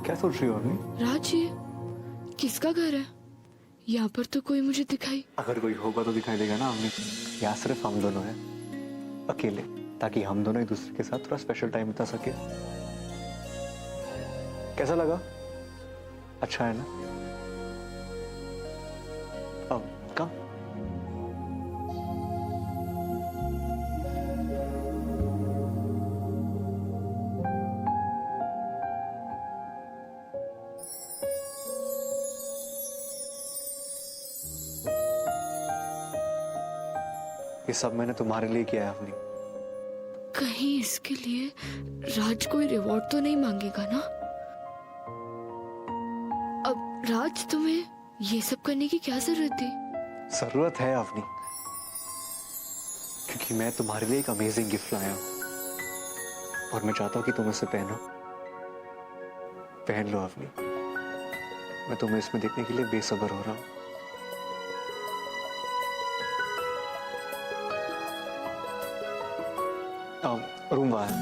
क्या सोच रही हो अवनी? राज, ये किसका घर है? यहाँ पर तो कोई मुझे दिखाई। अगर कोई होगा तो दिखाई देगा ना अवनी। यहाँ सिर्फ हम दोनों हैं, अकेले, ताकि हम दोनों एक दूसरे के साथ थोड़ा स्पेशल टाइम बिता सके। कैसा लगा? अच्छा है ना? अब कम ये सब मैंने तुम्हारे लिए किया है अवनी। कहीं इसके लिए राज कोई रिवॉर्ड तो नहीं मांगेगा ना? अब राज, तुम्हें ये सब करने की क्या जरूरत थी? जरूरत है अवनी, क्योंकि मैं तुम्हारे लिए एक अमेजिंग गिफ्ट लाया हूं और मैं चाहता हूं कि तुम इसे पहनो। पहन लो अवनी, मैं तुम्हें इसमें देखने के लिए बेसब्र हो रहा हूं। रूम वहां है।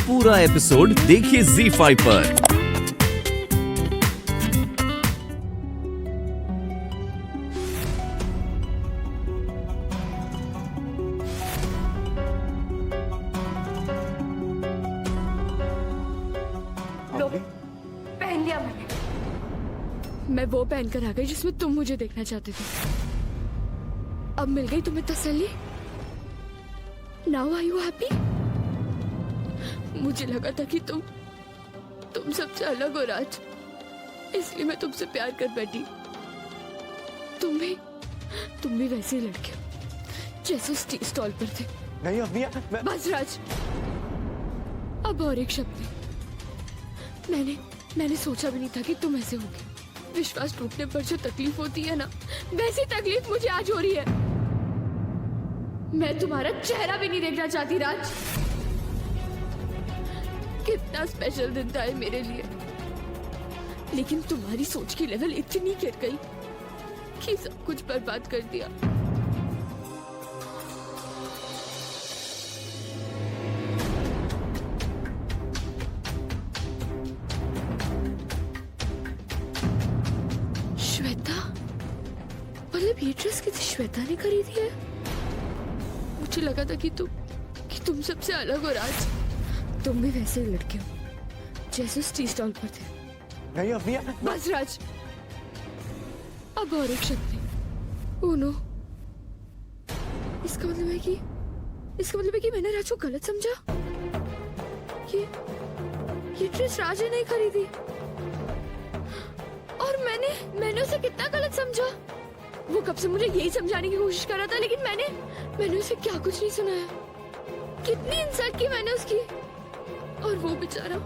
पूरा एपिसोड देखिए ZEE5 पर। लो, पहन लिया मैंने। मैं वो पहन कर आ गई जिसमें तुम मुझे देखना चाहते थे। अब मिल गई तुम्हें तसल्ली? Now are you happy? मुझे लगा था कि तुम सबसे अलग हो राज, इसलिए मैं तुमसे प्यार कर बैठी। तुम भी वैसे ही लड़के हो जैसे उस टी स्टॉल पर थे। नहीं अवनी, बस राज, अब और एक शब्द नहीं। मैंने सोचा भी नहीं था कि तुम ऐसे होगे। विश्वास टूटने पर जो तकलीफ होती है ना, वैसी तकलीफ मुझे आज हो रही है। मैं तुम्हारा चेहरा भी नहीं देखना चाहती राज। कितना स्पेशल दिन था ये मेरे लिए, लेकिन तुम्हारी सोच की लेवल इतनी गिर गई कि सब कुछ बर्बाद कर दिया। श्वेता, मतलब ये ड्रेस किसी श्वेता ने खरीदी है? मुझे लगा था कि तुम सबसे अलग हो राज। तुम भी वैसे ही लड़के हो जैसे उस टी स्टॉल पर थे। नहीं अवनी, बस राज, अब और एक शब्द नहीं। ओह नो, इसका मतलब है कि मैंने राज को गलत समझा। ये ड्रेस राज ने नहीं खरीदी और मैंने उसे कितना गलत समझा। वो कब से मुझे यही समझाने की कोशिश कर रहा था, लेकिन मैंने उसे क्या कुछ नहीं सुनाया। कितनी इंसल्ट की मैंने उसकी, और वो बेचारा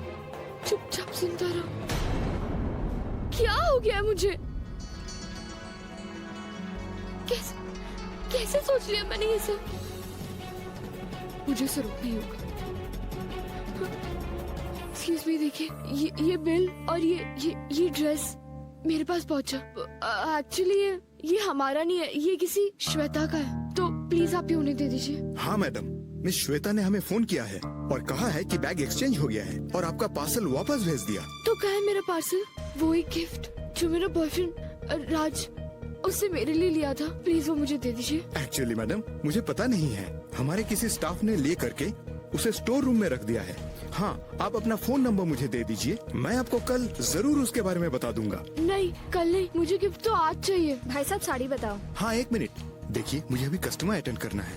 चुपचाप सुनता रहा। क्या हो गया मुझे? कैसे सोच लिया मैंने ये सब? मुझे इसे रोकना ही होगा। एक्सक्यूज मी, देखिए ये बिल और ये ड्रेस मेरे पास पहुंचा। एक्चुअली ये हमारा नहीं है, ये किसी श्वेता का है, तो प्लीज आप ये उन्हें दे दीजिए। हाँ मैडम, मिस श्वेता ने हमें फोन किया है और कहा है कि बैग एक्सचेंज हो गया है और आपका पार्सल वापस भेज दिया। तो कहाँ है मेरा पार्सल? वो एक गिफ्ट जो मेरा बॉयफ्रेंड राज उससे मेरे लिए लिया था, प्लीज वो मुझे दे दीजिए। एक्चुअली मैडम, मुझे पता नहीं है, हमारे किसी स्टाफ ने ले करके उसे स्टोर रूम में रख दिया है। हाँ, आप अपना फोन नंबर मुझे दे दीजिए, मैं आपको कल जरूर उसके बारे में बता दूंगा। नहीं, कल नहीं, मुझे गिफ्ट तो आज चाहिए। भाई साहब साड़ी बताओ। हाँ, एक मिनट, देखिए मुझे अभी कस्टमर अटेंड करना है।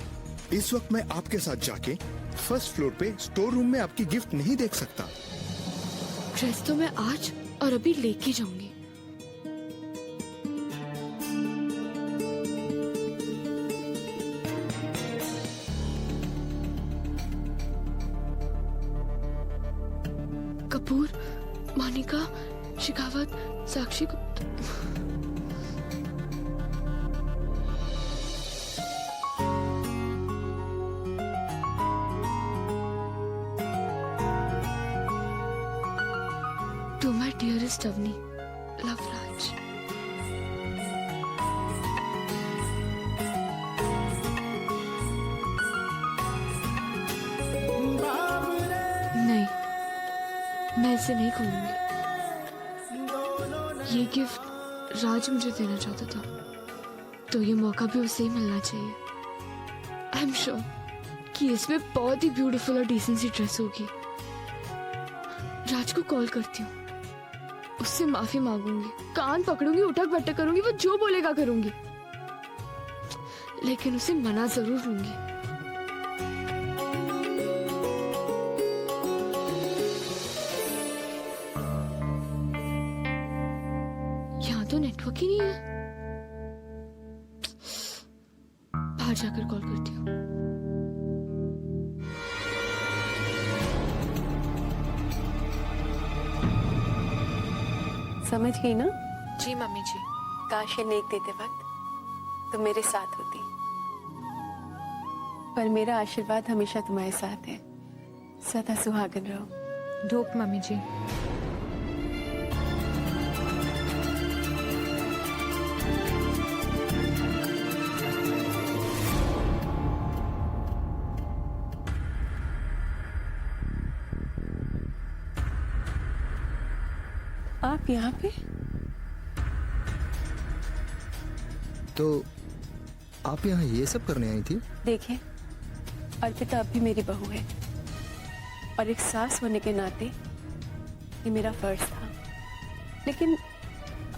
इस वक्त मैं आपके साथ जाके फर्स्ट फ्लोर पे स्टोर रूम में आपकी गिफ्ट नहीं देख सकता। ड्रेस तो मैं आज और अभी लेके जाऊंगी। कपूर, मोनिका, शेखावत, साक्षी Gupta. To my dearest Avni, love Raj. इसे नहीं खोलूंगी। ये गिफ्ट राज मुझे देना चाहता था, तो ये मौका भी उसे ही मिलना चाहिए। आई एम श्योर कि इसमें बहुत ही ब्यूटीफुल और डिसेंट सी ड्रेस होगी। राज को कॉल करती हूँ, उससे माफी मांगूंगी, कान पकड़ूंगी, उठक बैठक करूंगी, वो जो बोलेगा करूंगी, लेकिन उसे मना जरूर लूंगी। यहाँ तो नेटवर्क ही नहीं है। बाहर जाकर कॉल करती हूँ। समझ गई ना? जी मम्मी जी। काश ये नेक देते वक्त तुम मेरे साथ होती, पर मेरा आशीर्वाद हमेशा तुम्हारे साथ है। सदा सुहागन रहो। धूप मम्मी जी। आप यहाँ पे? तो आप यहाँ ये सब करने आई थी? देखिए, अर्पिता अब भी मेरी बहू है, और एक सास होने के नाते ये मेरा फर्ज था। लेकिन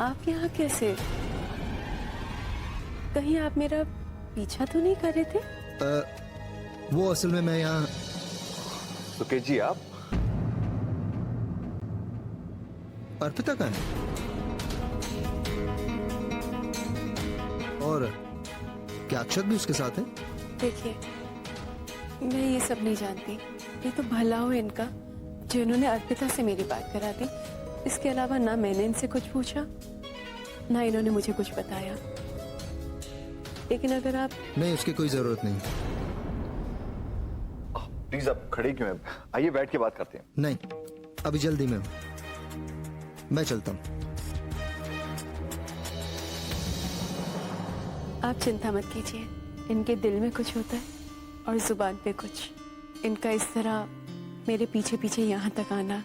आप यहाँ कैसे? कहीं आप मेरा पीछा तो नहीं कर रहे थे? वो असल में मैं यहाँ सुकेश जी, आप अर्पिता का है, और क्या अक्षत भी उसके साथ है? देखिए, मैं ये सब नहीं जानती। ये तो भला हो इनका जिन्होंने अर्पिता से मेरी बात करा दी। इसके अलावा ना मैंने इनसे कुछ पूछा, ना इन्होंने मुझे कुछ बताया। लेकिन अगर आप... नहीं, उसकी कोई जरूरत नहीं। प्लीज आप खड़े क्यों हैं? आइए बैठ के बात करते हैं। नहीं, अभी जल्दी में हूँ, मैं चलता हूँ। आप चिंता मत कीजिए, इनके दिल में कुछ होता है और जुबान पे कुछ। इनका इस तरह मेरे पीछे पीछे यहाँ तक आना,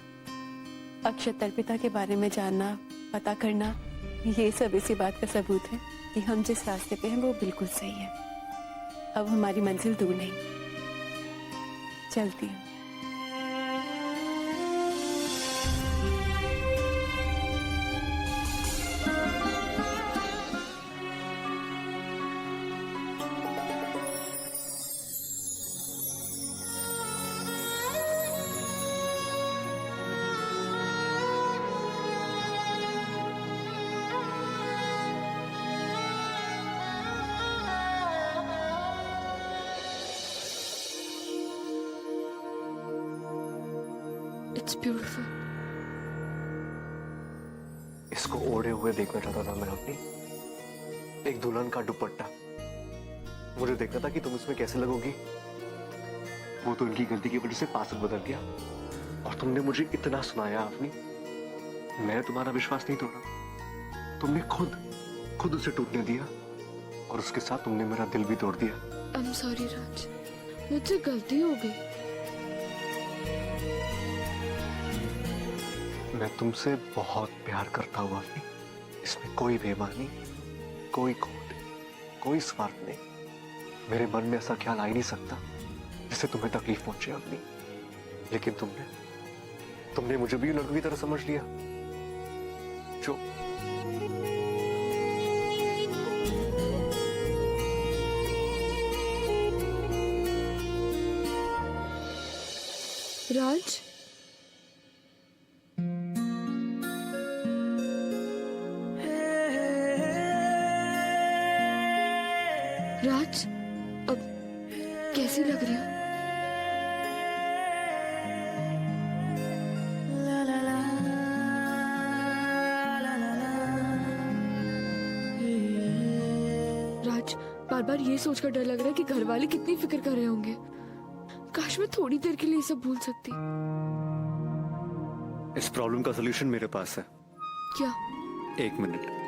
अक्षत अर्पिता के बारे में जानना, पता करना, ये सब इसी बात का सबूत है कि हम जिस रास्ते पे हैं वो बिल्कुल सही है। अब हमारी मंजिल दूर नहीं। चलती हूँ। It's beautiful. इसको ओढ़े हुए देखना चाहता था मैं अपनी, एक दुल्हन का दुपट्टा। मुझे देखना था कि तुम इसमें कैसे लगोगी। वो तो इनकी गलती की वजह से पासवर्ड बदल गया, और तुमने मुझे इतना सुनाया अपनी। मैंने तुम्हारा विश्वास नहीं तोड़ा, तुमने खुद उसे टूटने दिया, और उसके साथ तुमने मेरा दिल भी तोड़ दिया। आई एम सॉरी राज, मुझसे गलती हो गई। मैं तुमसे बहुत प्यार करता हूँ अवनी, इसमें कोई बेईमानी, कोई खोट, कोई स्वार्थ नहीं। मेरे मन में ऐसा ख्याल आ ही नहीं सकता जिससे तुम्हें तकलीफ पहुंचे अवनी। लेकिन तुमने मुझे भी लड़कों की तरह समझ लिया। जो राज, राज, अब कैसी लग रही हो? राज, बार बार ये सोचकर डर लग रहा है कि घर वाले कितनी फिक्र कर रहे होंगे। काश मैं थोड़ी देर के लिए ये सब भूल सकती। इस प्रॉब्लम का सलूशन मेरे पास है। क्या? 1 मिनट।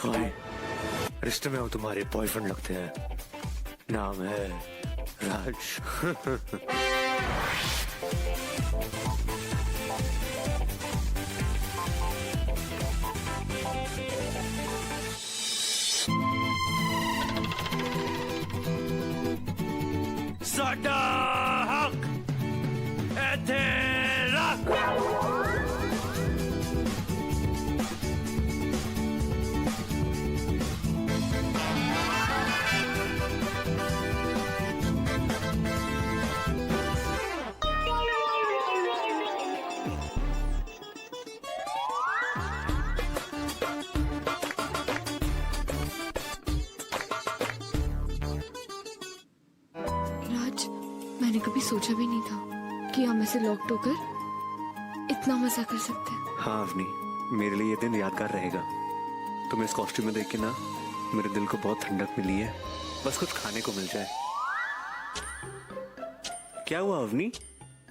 हाय, रिश्ते में हो तुम्हारे बॉयफ्रेंड लगते हैं, नाम है राज। साडा हक इत्थे रख। राज, मैंने कभी सोचा भी नहीं था कि हम ऐसे लॉक्ड होकर इतना मजा कर सकते हैं। हाँ अवनी, मेरे लिए ये दिन यादगार रहेगा। तुम्हें इस कॉस्ट्यूम में देख के ना मेरे दिल को बहुत ठंडक मिली है। बस कुछ खाने को मिल जाए। क्या हुआ अवनी?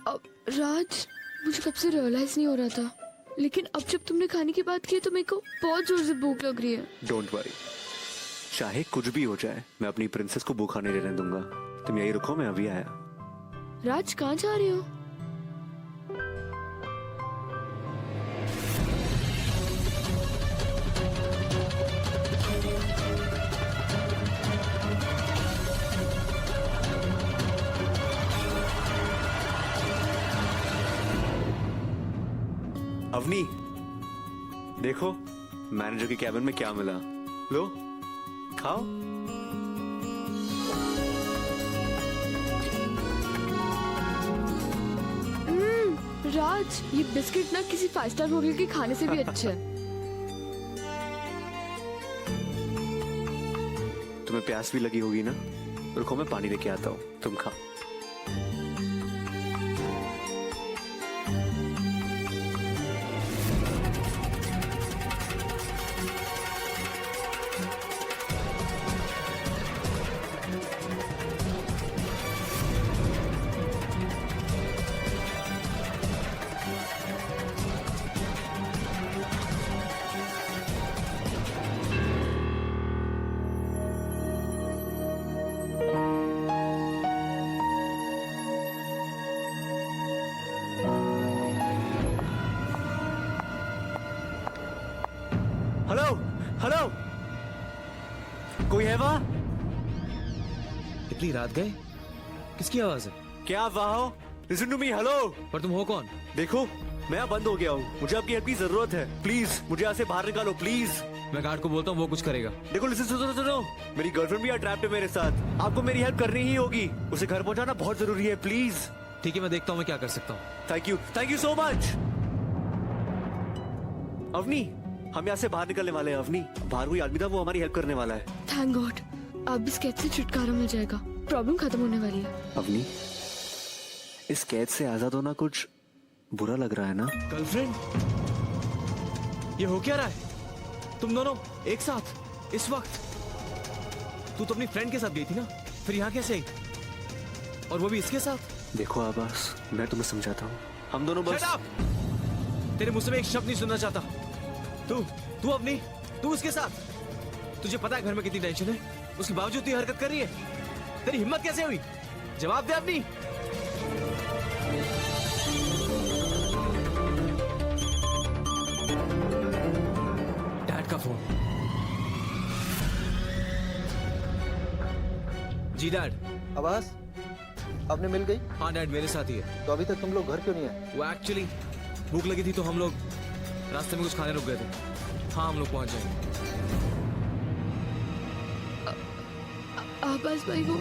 अब राज, मुझे कब से रियलाइज नहीं हो रहा था, लेकिन अब जब तुमने खाने की बात की तो मेरे को बहुत जोर से भूख लग रही है। डोंट वरी, चाहे कुछ भी हो जाए मैं अपनी प्रिंसेस को भूखा नहीं रहने दूंगा। तुम यही रुको, मैं अभी आया। राज, कहाँ जा रहे हो? अवनी, देखो मैनेजर के कैबिन में क्या मिला। लो खाओ। राज, ये बिस्किट ना किसी 5 स्टार होटल के खाने से भी अच्छे हैं। तुम्हें प्यास भी लगी होगी ना? रुको मैं पानी लेके आता हूँ, तुम खाओ। हेलो हेलो, कोई है वहाँ? इतनी रात गए? किसकी आवाज है? क्या आप वहाँ हो? Listen to me, hello. पर तुम हो कौन? देखो मैं यहाँ बंद हो गया हूँ, मुझे आपकी हेल्प की जरूरत है। प्लीज मुझे यहाँ से बाहर निकालो प्लीज। मैं गार्ड को बोलता हूँ, वो कुछ करेगा। देखो लिसन, सुनो सुनो, मेरी गर्लफ्रेंड भी यहाँ ट्रैप्ड है मेरे साथ। आपको मेरी हेल्प करनी ही होगी, उसे घर पहुँचाना बहुत जरूरी है। प्लीज। ठीक है, मैं देखता हूँ मैं क्या कर सकता हूँ। Thank you so much. Avni, हम यहाँ से बाहर निकलने वाले हैं। अवनी, बाहर कोई आदमी था, वो हमारी हेल्प करने वाला है। थैंक गॉड, अब इस कैद से छुटकारा मिल जाएगा। प्रॉब्लम खत्म होने वाली है। अवनी, इस कैद से आजाद होना कुछ बुरा लग रहा है ना? गर्लफ्रेंड? ये हो क्या रहा है? तुम दोनों एक साथ इस वक्त? तू तो अपनी फ्रेंड के साथ गई थी ना, फिर यहाँ कैसे आई? और वो भी इसके साथ? देखो आबास, मैं तुम्हें समझाता हूँ, हम दोनों बस। Shut up! तेरे मुझसे मैं एक शब्द नहीं सुनना चाहता। तू अपनी, तू उसके साथ। तुझे पता है घर में कितनी टेंशन है, उसके बावजूद तू ये हरकत कर रही है। तेरी हिम्मत कैसे हुई? जवाब दे अपनी। डैड का फोन। जी डैड। आवाज आपने मिल गई? हाँ डैड, मेरे साथ ही है। तो अभी तक तुम लोग घर क्यों नहीं आए? वो एक्चुअली भूख लगी थी तो हम लोग रास्ते में कुछ खाने रुक गए थे। हाँ, हम लोग पहुंच जाएंगे। आबास भाई, वो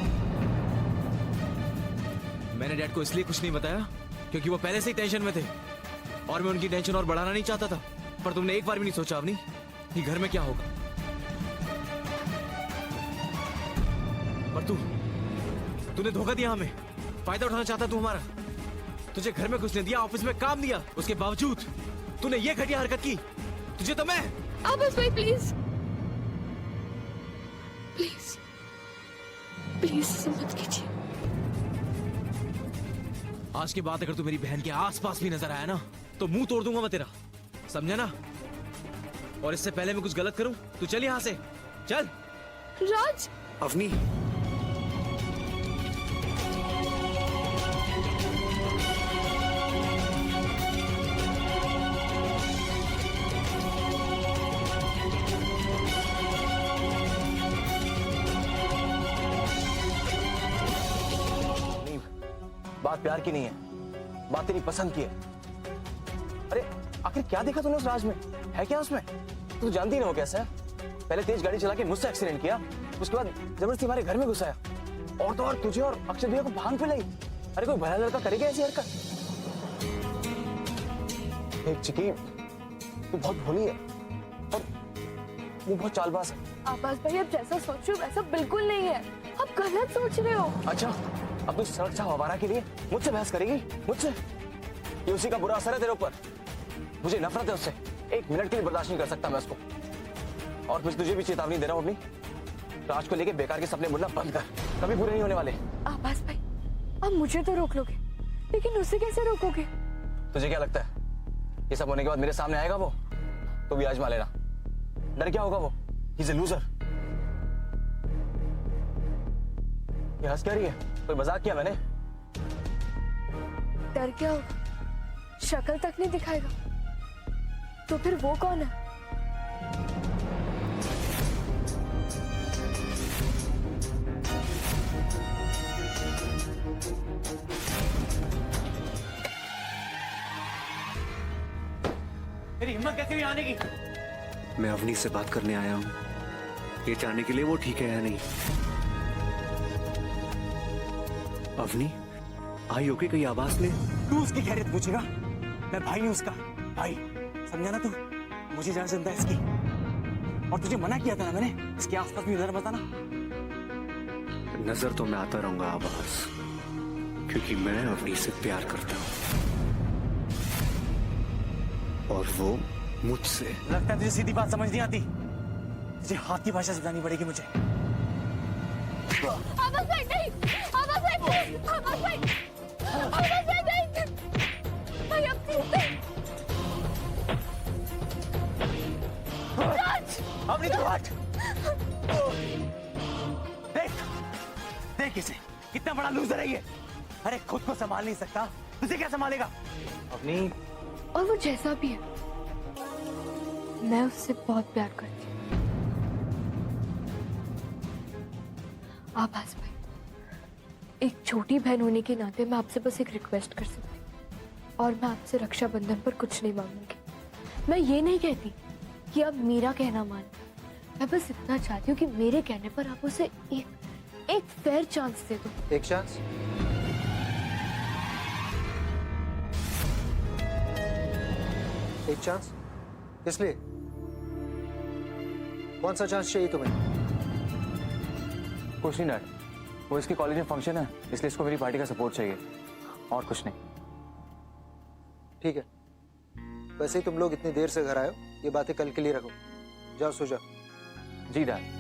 मैंने डैड को इसलिए कुछ नहीं बताया क्योंकि वो पहले से ही टेंशन में थे और मैं उनकी टेंशन और बढ़ाना नहीं चाहता था। पर तुमने एक बार भी नहीं सोचा अवनी कि घर में क्या होगा। पर तूने धोखा दिया हमें। फायदा उठाना चाहता तू हमारा। तुझे घर में घुसने दिया, ऑफिस में काम दिया, उसके बावजूद तूने ये घटिया हरकत की। तुझे तो मैं। आबास भाई प्लीज प्लीज प्लीज ऐसे मत कीजिए। आज के बाद अगर तू मेरी बहन के आसपास भी नजर आया ना तो मुंह तोड़ दूंगा मैं तेरा, समझा ना? और इससे पहले मैं कुछ गलत करूं तू चल यहां से, चल। राज, अवनी, बात प्यार की नहीं है, बात तेरी पसंद की है। अरे आखिर क्या देखा तूने उस राज में? है क्या उसमें? तू जानती नहीं वो कैसा है। पहले तेज गाड़ी चला के मुझसे एक्सीडेंट किया, उसके बाद जबरदस्ती हमारे घर में घुसाया, और तो और तुझे और अक्षय भैया को भांग पिलाई। अरे कोई भला लड़का करेगा ऐसी हरकत? एक चिकी, तू बहुत भोली है और वो बहुत चालबाज है। आवाज भाई, आप जैसा सोच रहे हो वैसा बिल्कुल नहीं है, आप गलत सोच रहे हो। अच्छा, अब तू सड़क से हवारा के लिए मुझसे बहस करेगी? मुझसे? ये उसी का बुरा असर है तेरे ऊपर। मुझे नफरत है उससे, एक मिनट के लिए बर्दाश्त नहीं कर सकता मैं उसको। और फिर तुझे भी चेतावनी दे रहा हूं अपनी, राज को लेके बेकार के सपने बुनना बंद कर, कभी पूरे नहीं होने वाले। आवाज भाई, आप मुझे तो रोक लोगे, लेकिन उसे कैसे रोकोगे? तुझे क्या लगता है ये सब होने के बाद मेरे सामने आएगा वो? तो भी आजमा लेना। डर क्या होगा वो? He is a loser. ये हंस क्या रही है? कोई मजाक किया मैंने? डर क्या होगा? शक्ल तक नहीं दिखाएगा तो फिर वो कौन है? मेरी हिम्मत कैसे हुई आने की? मैं अवनी से बात करने आया हूँ, ये जानने के लिए वो ठीक है या नहीं। अवनी, आई ओके? कहीं आवाज ने? तू उसकी खैरियत पूछेगा? मैं भाई हूं उसका, भाई, समझा ना तू? मुझे ज्यादा चिंता है इसकी, और तुझे मना किया था ना मैंने इसके आसपास भी नजर मत आना। नजर तो मैं आता रहूंगा आवाज, क्योंकि मैं अवनी से प्यार करता हूँ और वो मुझसे। लगता है तुझे सीधी बात समझ नहीं आती, तुझे हाथ की भाषा सिखानी पड़ेगी मुझे। आवाज भाई नहीं, आवाज भाई प्लीज, आवाज भाई, आवाज भाई नहीं, भाई अब प्लीज। राज, अब नहीं तो हट। देख, देख इसे, कितना बड़ा लूजर है ये। अरे खुद को संभाल नहीं सकता, तुझे क्या संभालेगा? अपनी और वो जैसा भी है, मैं उससे बहुत प्यार करती हूँ। आभास भाई, एक छोटी बहन होने के नाते मैं आपसे बस एक रिक्वेस्ट कर सकती हूँ, और मैं आपसे रक्षाबंधन पर कुछ नहीं मांगूंगी। मैं ये नहीं कहती कि आप मेरा कहना मान, मैं बस इतना चाहती हूँ कि मेरे कहने पर आप उसे एक फेयर चांस दे दो। एक चांस? एक चांस? किस लिए? कौन सा चांस चाहिए तुम्हें? कुछ नहीं डैड, वो इसके कॉलेज में फंक्शन है, इसलिए इसको मेरी पार्टी का सपोर्ट चाहिए, और कुछ नहीं। ठीक है, वैसे ही तुम लोग इतनी देर से घर आए हो, ये बातें कल के लिए रखो। जाओ सो जाओ। जी डैड।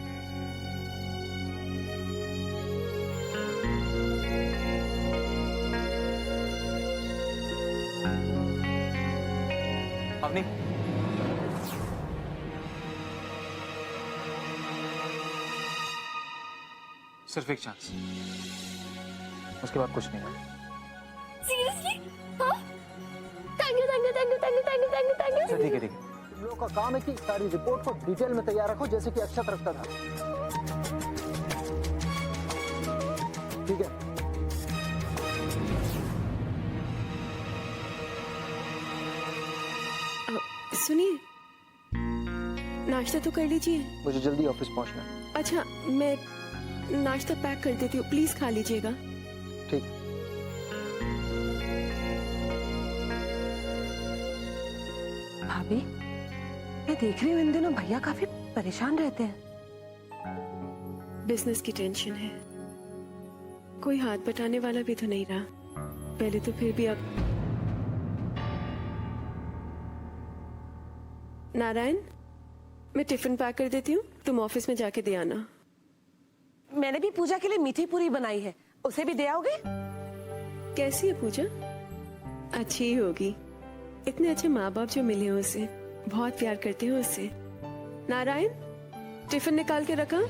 अपनी सिर्फ एक चांस, उसके बाद कुछ नहीं। सीरियसली? हाँ? Thank you, thank you, thank you, thank you, thank you, thank you, thank you. ठीक है ठीक है। तुम लोगों का काम है कि सारी रिपोर्ट को डिटेल में तैयार रखो, जैसे कि अक्षत रखता था। ठीक है? सुनिए, नाश्ता तो कर लीजिए। मुझे जल्दी ऑफिस पहुंचना है। अच्छा, मैं नाश्ता पैक कर देती हूँ, प्लीज खा लीजिएगा। ठीक। भाभी, मैं देख रही हूँ इन दिनों भैया काफी परेशान रहते हैं। बिजनेस की टेंशन है, कोई हाथ बटाने वाला भी तो नहीं रहा। पहले तो फिर भी अब। नारायण, मैं टिफिन पैक कर देती हूँ, तुम ऑफिस में जाके दे आना। मैंने भी पूजा के लिए मीठी पूरी बनाई है, उसे भी दे आओगे? कैसी है पूजा? अच्छी ही होगी। इतने अच्छे माँ बाप जो मिले हैं उसे, बहुत प्यार करते हैं उससे। नारायण, टिफिन निकाल के रखा।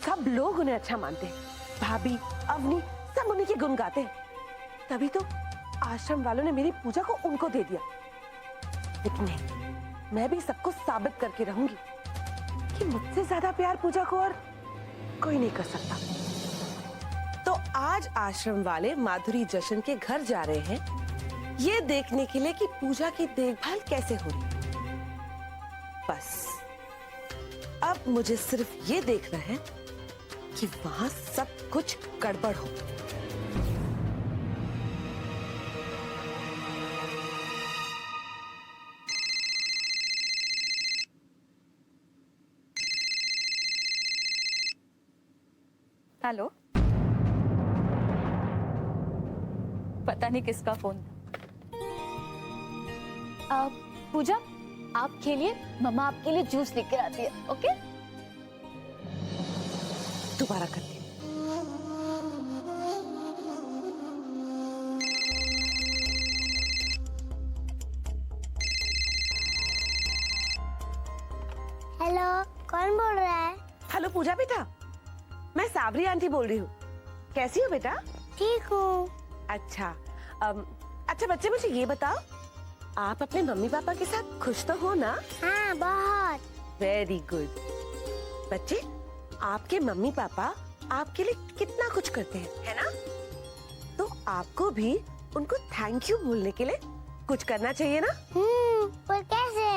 सब लोग उन्हें अच्छा मानते हैं, भाभी, अवनी, सब उन्हीं के गुण गाते हैं। तभी तो आश्रम वालों ने मेरी पूजा को उनको दे दिया। लेकिन नहीं, मैं भी सबको साबित करके रहूंगी कि मुझसे ज्यादा प्यार पूजा को और कोई नहीं कर सकता। तो आज आश्रम वाले माधुरी जशन के घर जा रहे हैं ये देखने के लिए कि पूजा की देखभाल कैसे हो रही। बस अब मुझे सिर्फ ये देखना है कि वहां सब कुछ गड़बड़ हो। हेलो, पता नहीं किसका फोन था। पूजा, आप खेलिए, मम्मा आपके लिए जूस लेकर आती है। ओके, दोबारा करते हैं। हेलो, कौन बोल रहा है? हेलो पूजा बेटा, मैं सावरी आंटी बोल रही हूँ। कैसी हो बेटा? ठीक हूँ। अच्छा, अच्छा बच्चे मुझे ये बताओ, आप अपने मम्मी पापा के साथ खुश तो हो ना? हाँ, बहुत। Very good. बच्चे, आपके मम्मी पापा आपके लिए कितना कुछ करते हैं, है ना? तो आपको भी उनको थैंक यू बोलने के लिए कुछ करना चाहिए ना? पर कैसे?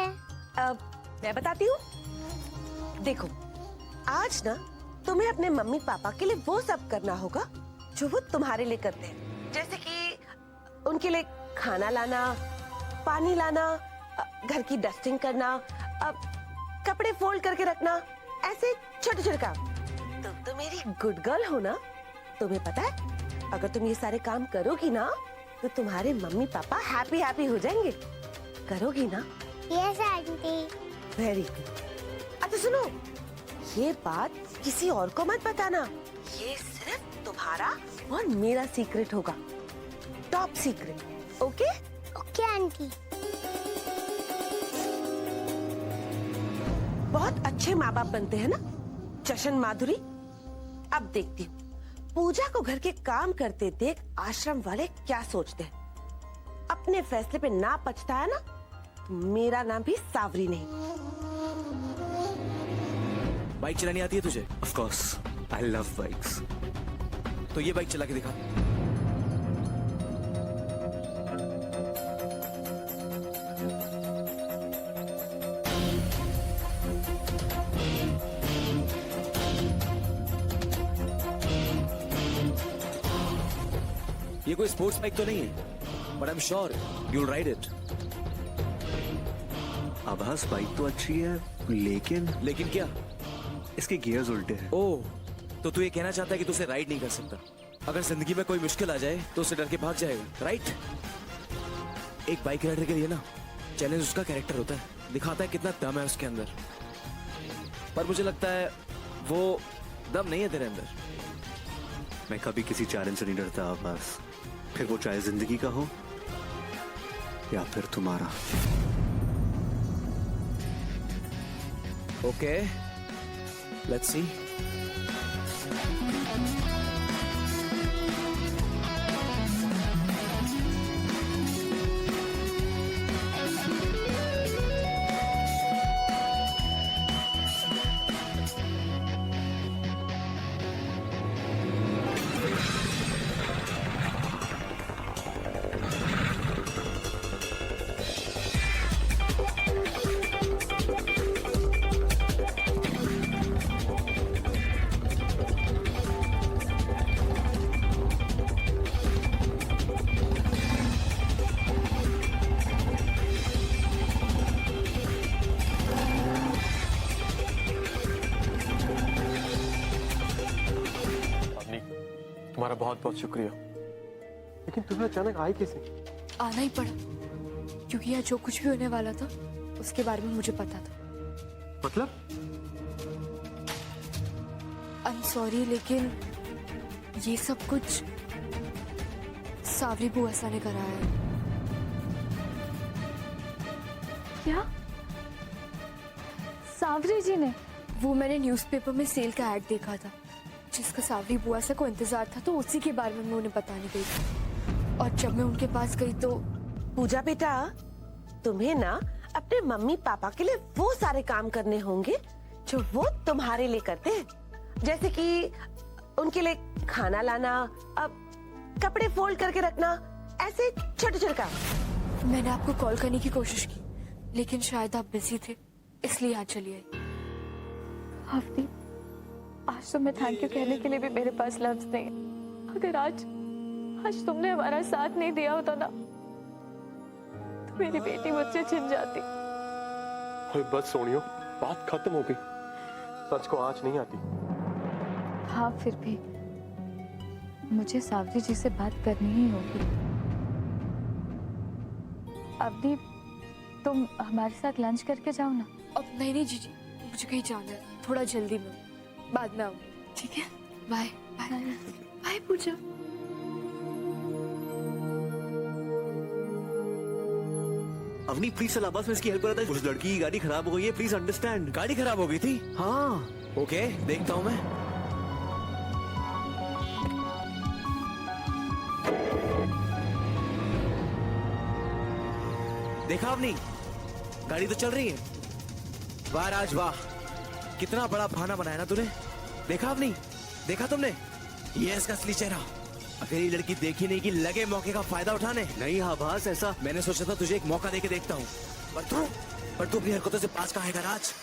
मैं बताती हूँ। देखो, आज ना तुम्हें अपने मम्मी पापा के लिए वो सब करना होगा जो वो तुम्हारे लिए करते हैं। जैसे कि उनके लिए खाना लाना, पानी लाना, घर की डस्टिंग करना, कपड़े फोल्ड करके रखना, ऐसे छोटे छोटे काम। तुम तो मेरी गुड गर्ल हो ना? तुम्हें पता है, अगर तुम ये सारे काम करोगी ना तो तुम्हारे मम्मी पापा हैप्पी हैप्पी हो जाएंगे। करोगी ना? Yes aunty. Very good. अच्छा सुनो, ये बात किसी और को मत बताना। ये सिर्फ तुम्हारा और मेरा सीक्रेट होगा, top secret. Okay? Okay aunty. बहुत अच्छे माँ बाप बनते हैं ना जशन, माधुरी। अब देखती हूँ पूजा को घर के काम करते देख आश्रम वाले क्या सोचते हैं। अपने फैसले पे ना पछताया ना तो मेरा नाम भी सावरी नहीं। बाइक चलानी आती है तुझे? Of course, I love bikes. तो ये बाइक चला के दिखा। ये कोई स्पोर्ट्स बाइक तो नहीं है, but I am sure you will ride it. आभास, बाइक तो अच्छी है, लेकिन क्या? इसके गियर्स उल्टे हैं। ओह, तो तू ये कहना चाहता है कि तू उसे राइड नहीं कर सकता? अगर जिंदगी में कोई मुश्किल आ जाए तो उसे डर के भाग जाएगा, राइट? एक बाइक राइडर के लिए ना चैलेंज उसका कैरेक्टर होता है, दिखाता है कितना दम है उसके अंदर। पर मुझे लगता है वो दम नहीं है तेरे अंदर। मैं कभी किसी चैलेंज से नहीं डरता आभास, फिर वो चाहे जिंदगी का हो या फिर तुम्हारा। Okay, let's see. तुम्हारा बहुत बहुत शुक्रिया, लेकिन तुम्हें अचानक आई कैसे? आना ही पड़ा, क्योंकि यहाँ जो कुछ भी होने वाला था उसके बारे में मुझे पता था। मतलब? आई एम सॉरी, लेकिन ये सब कुछ सावरी बुआ सा ने कराया है। क्या? सावरी जी ने? वो मैंने न्यूज़पेपर में सेल का ऐड देखा था, जिसका सावरी बुआ से को इंतजार था, तो उसी के बारे में मैं उन्हें बताने गई थी। और जब मैं उनके पास गई तो पूजा बेटा, तुम्हें ना अपने मम्मी पापा के लिए वो सारे काम करने होंगे जो वो तुम्हारे लिए करते हैं, जैसे कि उनके लिए खाना लाना, अब कपड़े फोल्ड करके रखना, ऐसे छोटे छोटे काम। मैंने आपको कॉल करने की कोशिश की, लेकिन शायद आप बिजी थे, इसलिए यहाँ चली आई। अवनी, आज तो मैं थैंक यू कहने के लिए भी मेरे पास लफ्ज नहीं है। अगर आज तुमने हमारा साथ नहीं दिया होता ना, तो मेरी बेटी मुझसे छिन जाती। ओए बस सोनियो, बात खत्म हो गई। सच को आँच नहीं आती। हाँ, फिर भी मुझे सावरी जी से बात करनी ही होगी। अवनी, तुम हमारे साथ लंच करके जाओ ना। अब नहीं जीजी, मुझे कहीं जाना है, थोड़ा जल्दी में, बाद में आऊंगी, ठीक है? Bye bye bye Pooja. Avni please चल, आवाज में इसकी हेल्प कर रहा था। उस लड़की की गाड़ी खराब हो गई है, प्लीज अंडरस्टैंड। गाड़ी खराब हो गई थी? हाँ, ओके, देखता हूँ मैं। देखा अवनी, गाड़ी तो चल रही है। वाह राज वाह, कितना बड़ा बहाना बनाया ना तूने। देखा अवनी, देखा तुमने? ये इसका असली चेहरा। अगर ये लड़की देखी नहीं कि लगे मौके का फायदा उठाने। नहीं आभास, ऐसा मैंने सोचा था तुझे एक मौका देके देखता हूँ, पर तू अपनी हरकतों से पास कहाँ आएगा राज?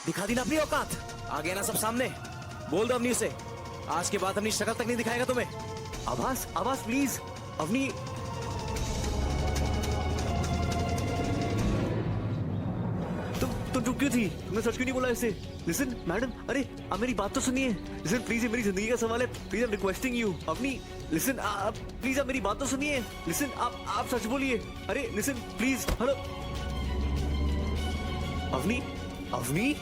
दिखा दी ना अपनी औकात, आ गया ना सब सामने। बोल दो अवनी उसे, आज के बाद अपनी शक्ल तक नहीं दिखाएगा तुम्हें। आभास, आभास प्लीज। अवनी, तुम चुप क्यों थी? तुमने सच क्यों नहीं बोला इसे? लिसन मैडम, अरे अब मेरी बात तो सुनिए। लिसन प्लीज, ये मेरी जिंदगी का सवाल है, please I am requesting you. Avni listen, please आप मेरी बात तो सुनिए। लिसन, आप सच बोलिए। अरे listen please, hello. Avni, Avni,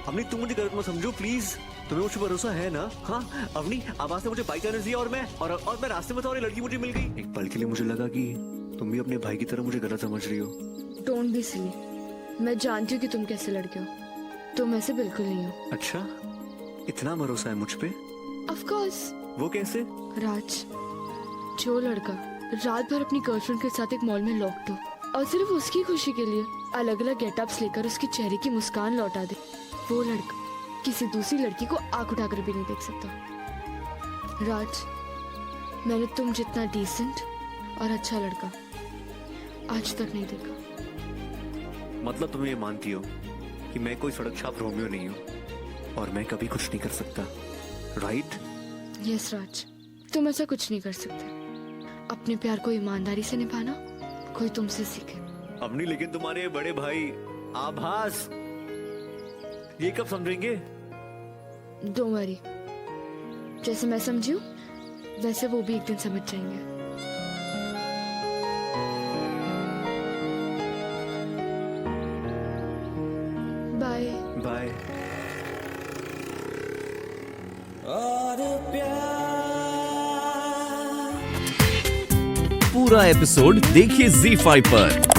Avni तुम मुझे गलत मत समझो प्लीज, तुम्हें मुझे भरोसा है ना? हाँ अवनी, आवाज ने मुझे बाइक चार्ज दिया और मैं रास्ते में था और ये लड़की मुझे मिल गई। एक पल के लिए मुझे लगा कि तुम भी अपने भाई की तरह मुझे गलत समझ रही हो। डोंट बी सिली, मैं जानती हूँ कि तुम कैसे लड़के हो, तुम ऐसे बिल्कुल नहीं हो। अच्छा, इतना भरोसा है मुझ पे? Of course. वो कैसे? राज, जो लड़का रात भर अपनी गर्लफ्रेंड के साथ एक मॉल में लॉक्ड हो और सिर्फ उसकी खुशी के लिए अलग अलग गेटअप्स लेकर उसके चेहरे की मुस्कान लौटा दे, वो लड़का किसी दूसरी लड़की को आंख उठाकर भी नहीं देख सकता। राज, मैंने तुम जितना डिसेंट और अच्छा लड़का आज तक नहीं देखा। मतलब तुम ये मानती हो कि मैं कोई सड़क छाप रोमियो नहीं हूँ और मैं कभी कुछ नहीं कर सकता, राइट? यस राज, तुम ऐसा कुछ नहीं कर सकते। अपने प्यार को ईमानदारी से निभाना कोई तुमसे सीखे। अवनी, लेकिन तुम्हारे बड़े भाई आभास ये कब समझेंगे? डोंट वरी, जैसे मैं समझी हूँ वैसे वो भी एक दिन समझ जाएंगे। Bye bye. पूरा एपिसोड देखिए ZEE5 पर।